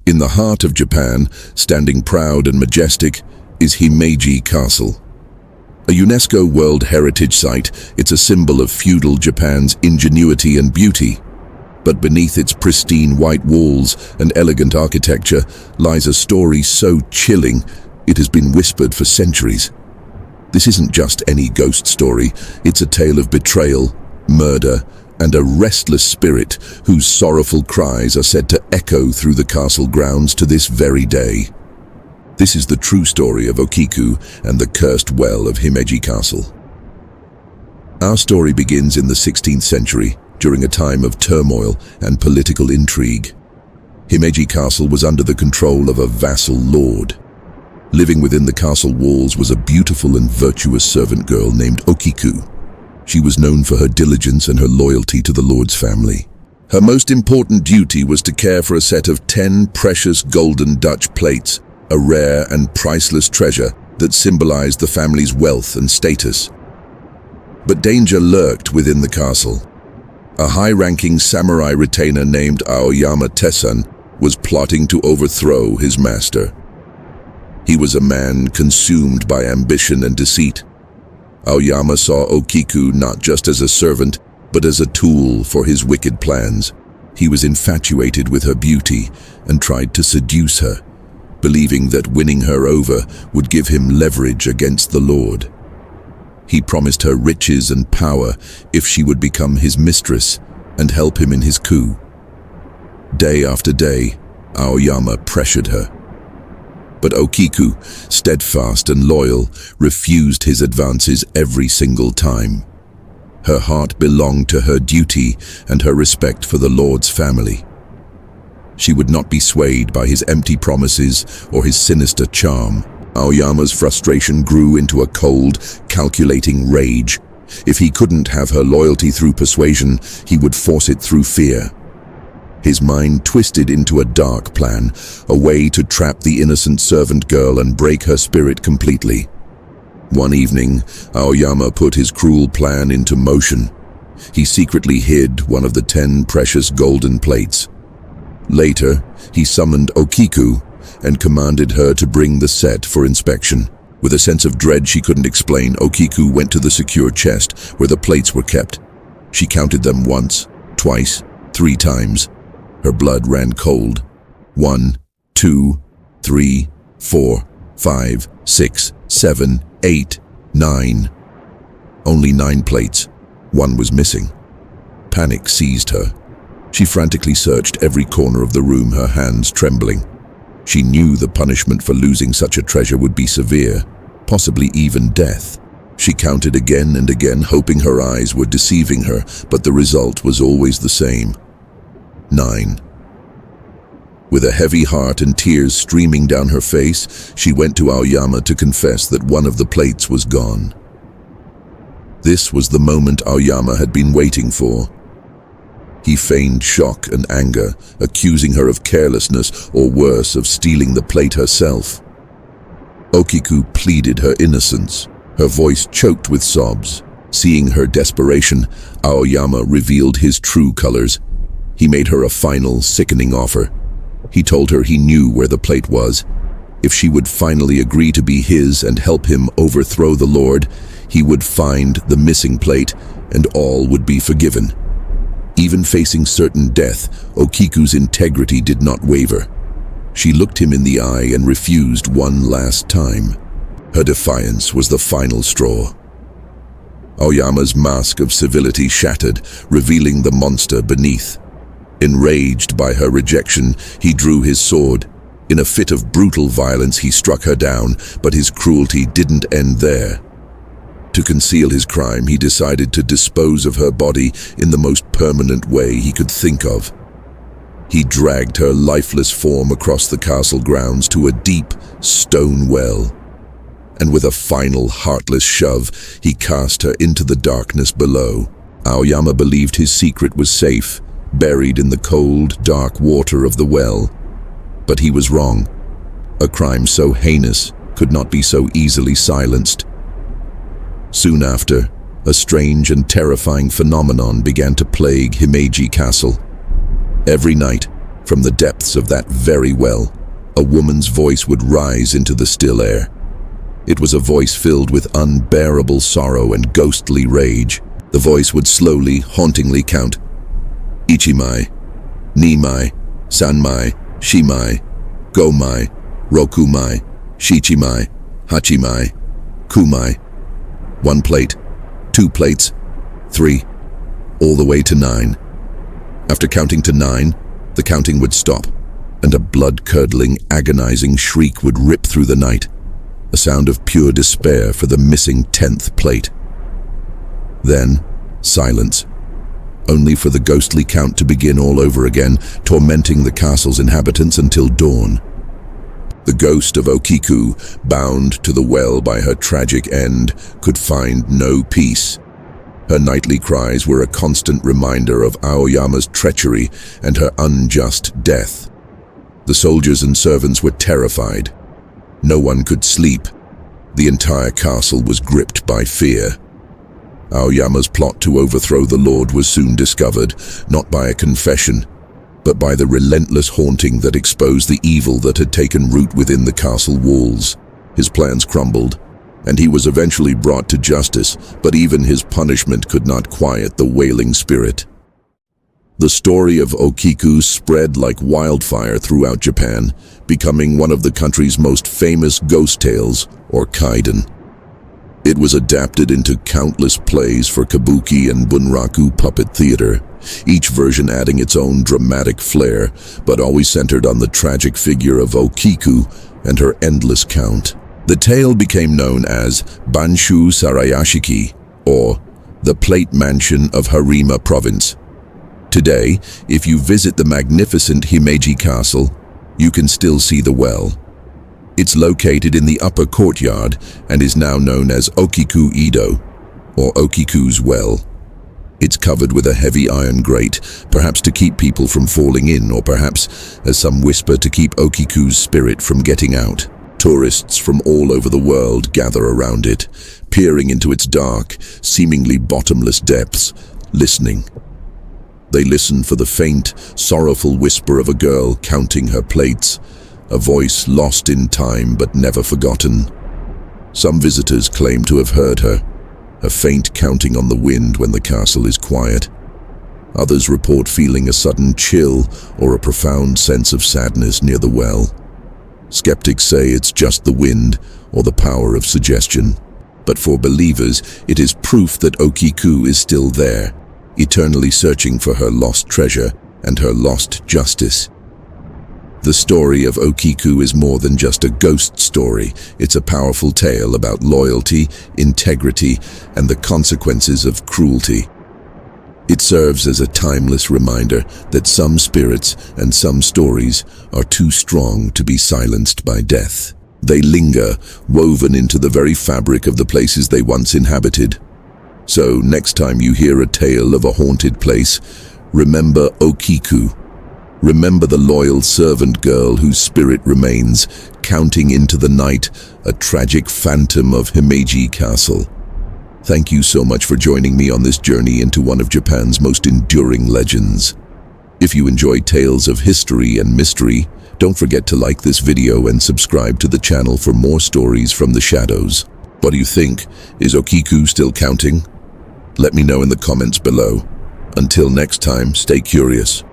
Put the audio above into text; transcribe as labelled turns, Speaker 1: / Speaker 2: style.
Speaker 1: In the heart of Japan, standing proud and majestic, is Himeji Castle. A UNESCO World Heritage Site, it's a symbol of feudal Japan's ingenuity and beauty. But beneath its pristine white walls and elegant architecture lies a story so chilling it has been whispered for centuries. This isn't just any ghost story, it's a tale of betrayal, murder, and a restless spirit whose sorrowful cries are said to echo through the castle grounds to this very day. This is the true story of Okiku and the cursed well of Himeji Castle. Our story begins in the 16th century, during a time of turmoil and political intrigue. Himeji Castle was under the control of a vassal lord. Living within the castle walls was a beautiful and virtuous servant girl named Okiku. She was known for her diligence and her loyalty to the lord's family. Her most important duty was to care for a set of 10 precious golden Dutch plates, a rare and priceless treasure that symbolized the family's wealth and status. But danger lurked within the castle. A high-ranking samurai retainer named Aoyama Tesan was plotting to overthrow his master. He was a man consumed by ambition and deceit. Aoyama saw Okiku not just as a servant, but as a tool for his wicked plans. He was infatuated with her beauty and tried to seduce her, believing that winning her over would give him leverage against the lord. He promised her riches and power if she would become his mistress and help him in his coup. Day after day, Aoyama pressured her. But Okiku, steadfast and loyal, refused his advances every single time. Her heart belonged to her duty and her respect for the lord's family. She would not be swayed by his empty promises or his sinister charm. Aoyama's frustration grew into a cold, calculating rage. If he couldn't have her loyalty through persuasion, he would force it through fear. His mind twisted into a dark plan, a way to trap the innocent servant girl and break her spirit completely. One evening, Aoyama put his cruel plan into motion. He secretly hid one of the 10 precious golden plates. Later, he summoned Okiku and commanded her to bring the set for inspection. With a sense of dread she couldn't explain, Okiku went to the secure chest where the plates were kept. She counted them once, twice, 3 times. Her blood ran cold. 1, 2, 3, 4, 5, 6, 7, 8, 9. Only 9 plates. 1 was missing. Panic seized her. She frantically searched every corner of the room, her hands trembling. She knew the punishment for losing such a treasure would be severe, possibly even death. She counted again and again, hoping her eyes were deceiving her, but the result was always the same. 9. With a heavy heart and tears streaming down her face, she went to Aoyama to confess that one of the plates was gone. This was the moment Aoyama had been waiting for. He feigned shock and anger, accusing her of carelessness or worse, of stealing the plate herself. Okiku pleaded her innocence, her voice choked with sobs. Seeing her desperation, Aoyama revealed his true colors. He made her a final, sickening offer. He told her he knew where the plate was. If she would finally agree to be his and help him overthrow the Lord, he would find the missing plate and all would be forgiven. Even facing certain death, Okiku's integrity did not waver. She looked him in the eye and refused one last time. Her defiance was the final straw. Aoyama's mask of civility shattered, revealing the monster beneath. Enraged by her rejection, he drew his sword. In a fit of brutal violence, he struck her down, but his cruelty didn't end there. To conceal his crime, he decided to dispose of her body in the most permanent way he could think of. He dragged her lifeless form across the castle grounds to a deep stone well, and with a final heartless shove, he cast her into the darkness below. Aoyama believed his secret was safe, buried in the cold, dark water of the well. But he was wrong. A crime so heinous could not be so easily silenced. Soon after, a strange and terrifying phenomenon began to plague Himeji Castle. Every night, From the depths of that very well, a woman's voice would rise into the still air. It was a voice filled with unbearable sorrow and ghostly rage. The voice would slowly, hauntingly count: Ichimai, Nimai, Sanmai, Shimai, Gomai, Rokumai, Shichimai, Hachimai, Kumai. 1 plate, 2 plates, 3, all the way to 9. After counting to 9, the counting would stop, and a blood-curdling, agonizing shriek would rip through the night, a sound of pure despair for the missing 10th plate. Then, silence, only for the ghostly count to begin all over again, tormenting the castle's inhabitants until dawn. The ghost of Okiku, bound to the well by her tragic end, could find no peace. Her nightly cries were a constant reminder of Aoyama's treachery and her unjust death. The soldiers and servants were terrified. No one could sleep. The entire castle was gripped by fear. Aoyama's plot to overthrow the Lord was soon discovered, not by a confession, but by the relentless haunting that exposed the evil that had taken root within the castle walls. His plans crumbled, and he was eventually brought to justice, but even his punishment could not quiet the wailing spirit. The story of Okiku spread like wildfire throughout Japan, becoming one of the country's most famous ghost tales, or kaiden. It was adapted into countless plays for kabuki and bunraku puppet theater, each version adding its own dramatic flair, but always centered on the tragic figure of Okiku and her endless count. The tale became known as Banshu Sarayashiki, or the Plate Mansion of Harima Province. Today, if you visit the magnificent Himeji Castle, you can still see the well. It's located in the upper courtyard and is now known as Okiku Ido, or Okiku's Well. It's covered with a heavy iron grate, perhaps to keep people from falling in, or perhaps, as some whisper, to keep Okiku's spirit from getting out. Tourists from all over the world gather around it, peering into its dark, seemingly bottomless depths, listening. They listen for the faint, sorrowful whisper of a girl counting her plates, a voice lost in time but never forgotten. Some visitors claim to have heard her, a faint counting on the wind when the castle is quiet. Others report feeling a sudden chill or a profound sense of sadness near the well. Skeptics say it's just the wind or the power of suggestion. But for believers, it is proof that Okiku is still there, eternally searching for her lost treasure and her lost justice. The story of Okiku is more than just a ghost story. It's a powerful tale about loyalty, integrity, and the consequences of cruelty. It serves as a timeless reminder that some spirits and some stories are too strong to be silenced by death. They linger, woven into the very fabric of the places they once inhabited. So, next time you hear a tale of a haunted place, remember Okiku. Remember the loyal servant girl whose spirit remains, counting into the night, a tragic phantom of Himeji Castle. Thank you so much for joining me on this journey into one of Japan's most enduring legends. If you enjoy tales of history and mystery, don't forget to like this video and subscribe to the channel for more stories from the shadows. What do you think? Is Okiku still counting? Let me know in the comments below. Until next time, stay curious.